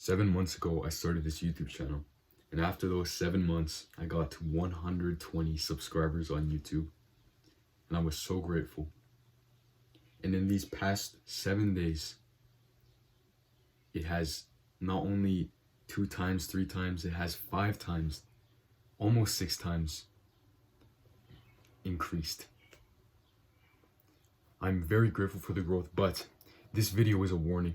7 months ago, I started this YouTube channel. And after those 7 months, I got to 120 subscribers on YouTube. And I was so grateful. And in these past 7 days, it has not only 2 times, 3 times, it has 5 times, almost 6 times increased. I'm very grateful for the growth, but this video is a warning.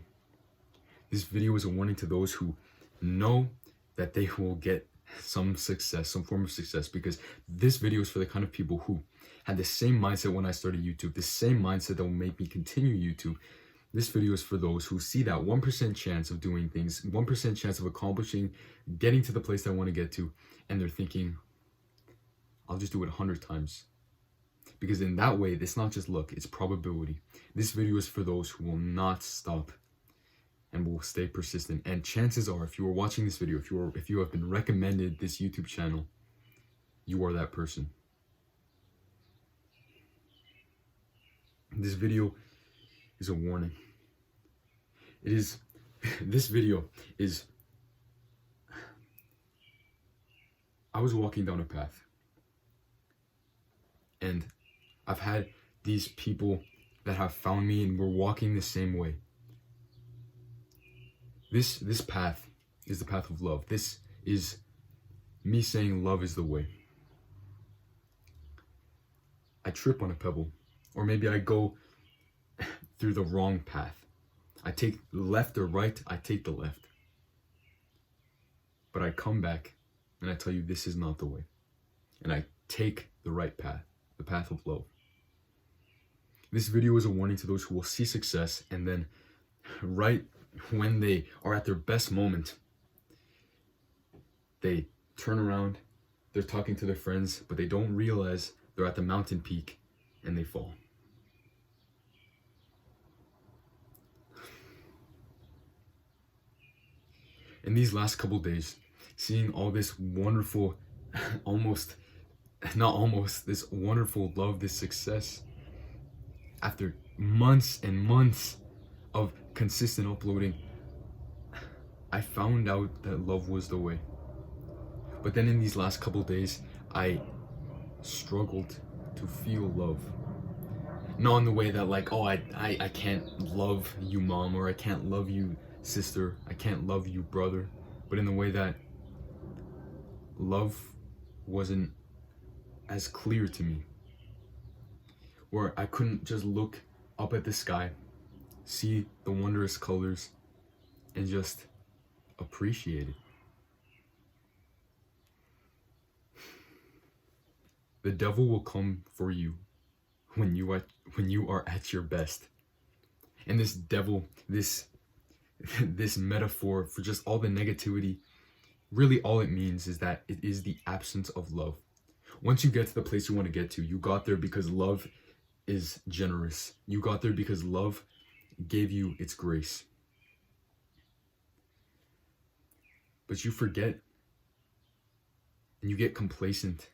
This video is a warning to those who know that they will get some success, some form of success, because this video is for the kind of people who had the same mindset when I started YouTube, the same mindset that will make me continue YouTube. This video is for those who see that 1% chance of doing things, 1% chance of accomplishing, getting to the place that I want to get to, and they're thinking, I'll just do it 100 times. Because in that way, it's not just luck, it's probability. This video is for those who will not stop and will stay persistent. And chances are, if you are watching this video, if you have been recommended this YouTube channel, you are that person. This video is a warning. This video is, I was walking down a path, and I've had these people that have found me and we're walking the same way. This path is the path of love. This is me saying love is the way. I trip on a pebble, or maybe I go through the wrong path. I take left or right, I take the left. But I come back and I tell you this is not the way. And I take the right path, the path of love. This video is a warning to those who will see success and then right when they are at their best moment, they turn around, they're talking to their friends, but they don't realize they're at the mountain peak and they fall. In these last couple days, seeing all this wonderful, this wonderful love, this success, after months and months of consistent uploading, I found out that love was the way. But then in these last couple days, I struggled to feel love. Not in the way that like, oh, I can't love you, mom, or I can't love you, sister, I can't love you, brother, but in the way that love wasn't as clear to me, where I couldn't just look up at the sky, see the wondrous colors, and just appreciate it. The devil will come for you when you are at your best. And this devil, this metaphor for just all the negativity, really all it means is that it is the absence of love. Once you get to the place you want to get to, you got there because love is generous. You got there because love gave you its grace. But you forget and you get complacent,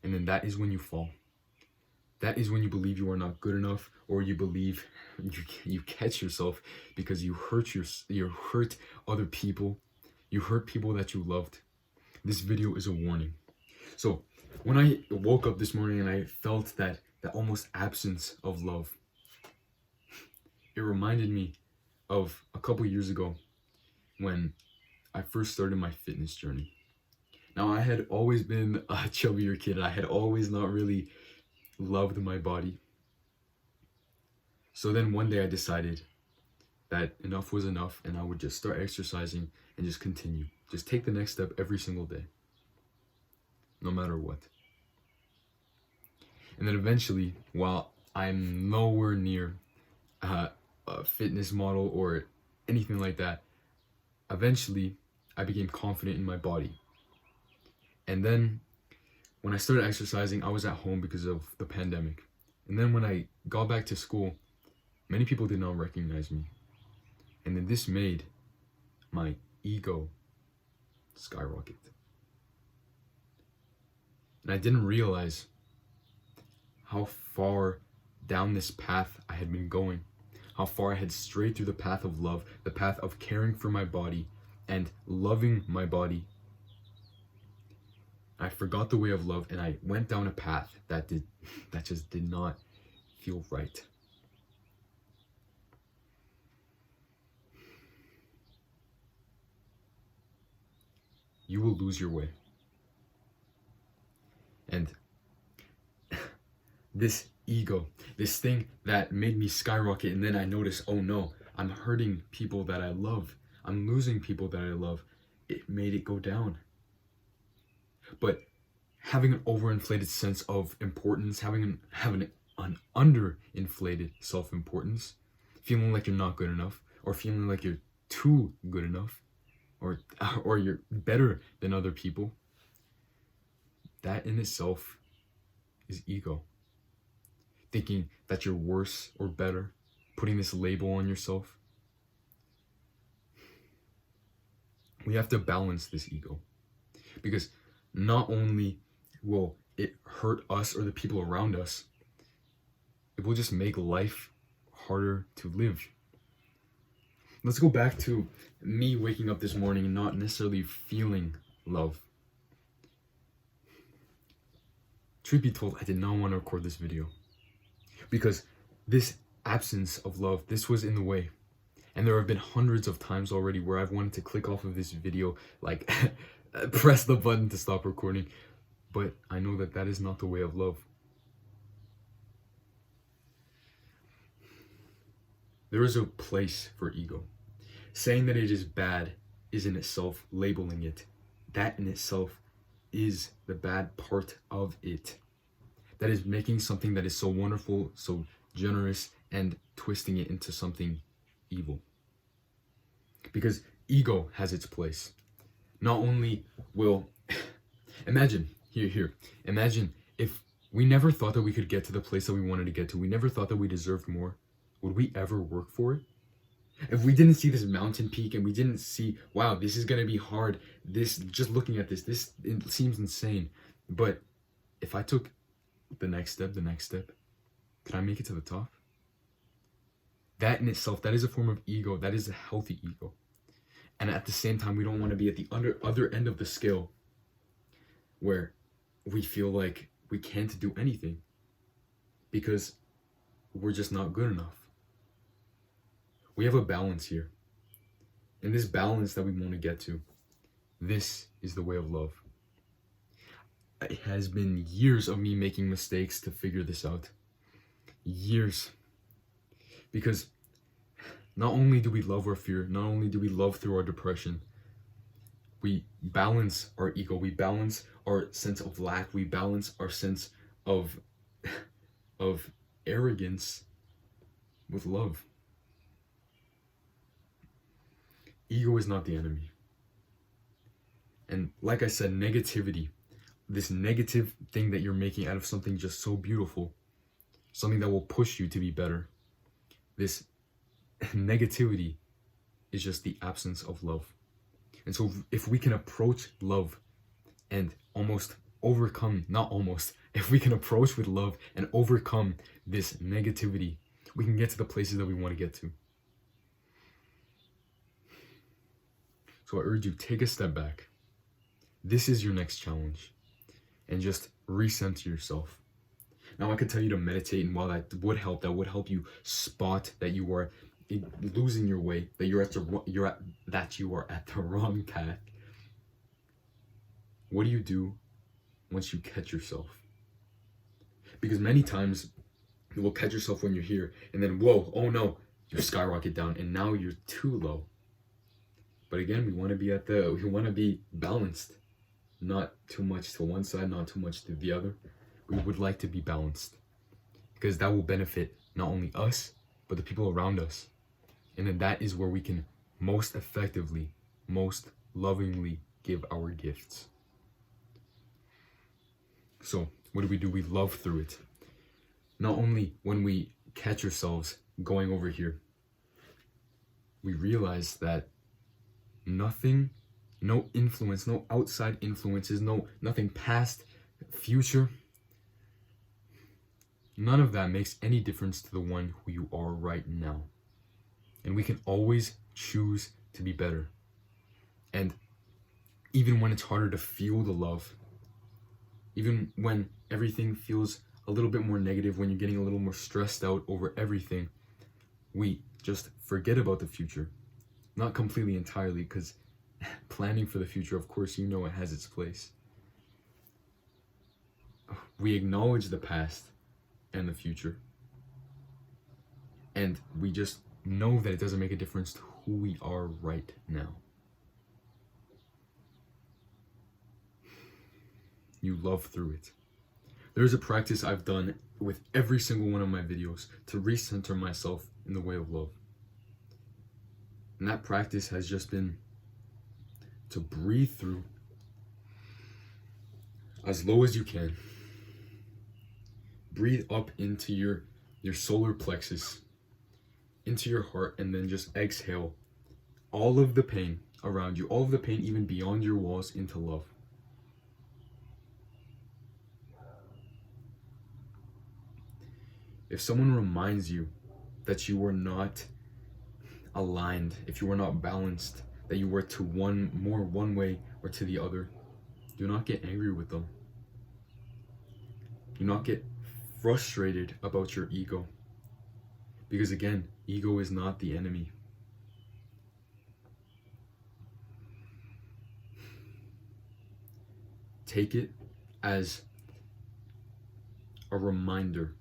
and then that is when you fall. That is when you believe you are not good enough, or you believe you catch yourself because you hurt other people. You hurt people that you loved. This video is a warning. So when I woke up this morning and I felt that almost absence of love, it reminded me of a couple years ago when I first started my fitness journey. Now, I had always been a chubbier kid. I had always not really loved my body. So then one day I decided that enough was enough, and I would just start exercising and just continue. Just take the next step every single day, no matter what. And then eventually, while I'm nowhere near a fitness model or anything like that, eventually I became confident in my body. And then when I started exercising, I was at home because of the pandemic. And then when I got back to school, many people did not recognize me. And then this made my ego skyrocket. And I didn't realize how far down this path I had been going, how far I had strayed through the path of love, the path of caring for my body and loving my body. I forgot the way of love, and I went down a path that just did not feel right. You will lose your way. And this ego, this thing that made me skyrocket, and then I noticed, oh no, I'm hurting people that I love. I'm losing people that I love. It made it go down. But having an overinflated sense of importance, having an underinflated self-importance, feeling like you're not good enough, or feeling like you're too good enough, or you're better than other people, that in itself is ego. Thinking that you're worse or better, putting this label on yourself. We have to balance this ego, because not only will it hurt us or the people around us, it will just make life harder to live. Let's go back to me waking up this morning and not necessarily feeling love. Truth be told, I did not want to record this video because this absence of love, this was in the way. And there have been hundreds of times already where I've wanted to click off of this video, like press the button to stop recording. But I know that that is not the way of love. There is a place for ego. Saying that it is bad is in itself labeling it. That in itself is the bad part of it. That is making something that is so wonderful, so generous, and twisting it into something evil. Because ego has its place. Not only will, imagine if we never thought that we could get to the place that we wanted to get to, we never thought that we deserved more, would we ever work for it? If we didn't see this mountain peak and we didn't see, wow, this is gonna be hard, this, just looking at this it seems insane. But if I took the next step, could I make it to the top? That in itself, that is a form of ego. That is a healthy ego. And at the same time, we don't want to be at the other end of the scale where we feel like we can't do anything because we're just not good enough. We have a balance here. And this balance that we want to get to, this is the way of love. It has been years of me making mistakes to figure this out. Years. Because not only do we love our fear, not only do we love through our depression, we balance our ego, we balance our sense of lack, we balance our sense of arrogance with love. Ego is not the enemy. And like I said, negativity, this negative thing that you're making out of something just so beautiful, something that will push you to be better, this negativity is just the absence of love. And so if we can approach love and if we can approach with love and overcome this negativity, we can get to the places that we want to get to. So I urge you, take a step back. This is your next challenge. And just recenter yourself. Now I could tell you to meditate, and while that would help you spot that you are losing your way, that you are at the wrong path. What do you do once you catch yourself? Because many times you will catch yourself when you're here, and then whoa, oh no, you skyrocket down, and now you're too low. But again, we want to be balanced, not too much to one side, not too much to the other. We would like to be balanced because that will benefit not only us, but the people around us. And then that is where we can most effectively, most lovingly give our gifts. So what do? We love through it. Not only when we catch ourselves going over here, we realize that nothing, no influence, no outside influences, nothing past, future, none of that makes any difference to the one who you are right now. And we can always choose to be better. And even when it's harder to feel the love, even when everything feels a little bit more negative, when you're getting a little more stressed out over everything, we just forget about the future. Not completely entirely, because planning for the future, of course, you know it has its place. We acknowledge the past and the future. And we just know that it doesn't make a difference to who we are right now. You love through it. There's a practice I've done with every single one of my videos to recenter myself in the way of love. And that practice has just been to breathe through as low as you can. Breathe up into your solar plexus, into your heart, and then just exhale all of the pain around you, all of the pain even beyond your walls, into love. If someone reminds you that you were not aligned, if you were not balanced, that you were to one way or to the other, do not get angry with them. Do not get frustrated about your ego. Because again, ego is not the enemy. Take it as a reminder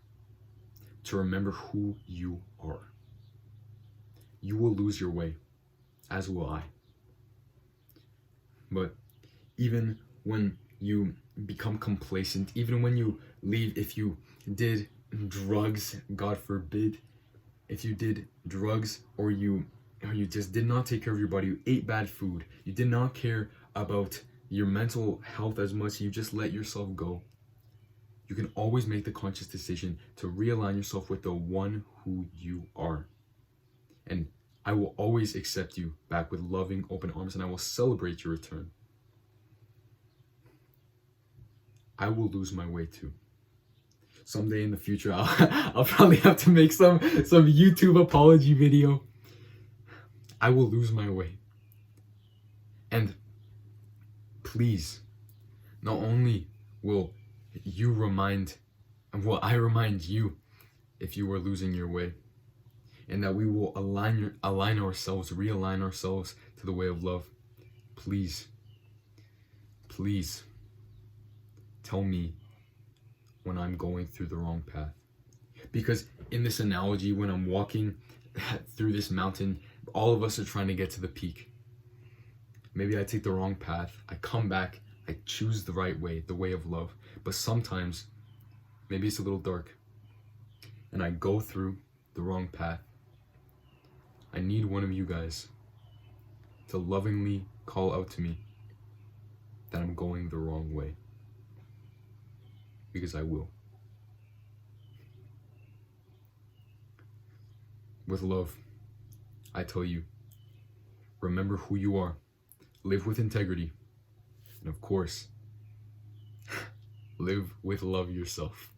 to remember who you are. You will lose your way, as will I. But even when you become complacent, even when you leave, if you did drugs, God forbid, if you did drugs, or you just did not take care of your body, you ate bad food, you did not care about your mental health as much, you just let yourself go, you can always make the conscious decision to realign yourself with the one who you are. And I will always accept you back with loving, open arms, and I will celebrate your return. I will lose my way too. Someday in the future, I'll probably have to make some YouTube apology video. I will lose my way. And please, not only will you remind, and will I remind you if you are losing your way, and that we will realign ourselves to the way of love. Please tell me when I'm going through the wrong path. Because in this analogy, when I'm walking through this mountain, all of us are trying to get to the peak. Maybe I take the wrong path, I come back, I choose the right way, the way of love. But sometimes, maybe it's a little dark, and I go through the wrong path. I need one of you guys to lovingly call out to me that I'm going the wrong way. Because I will. With love, I tell you, remember who you are, live with integrity, and of course, live with love yourself.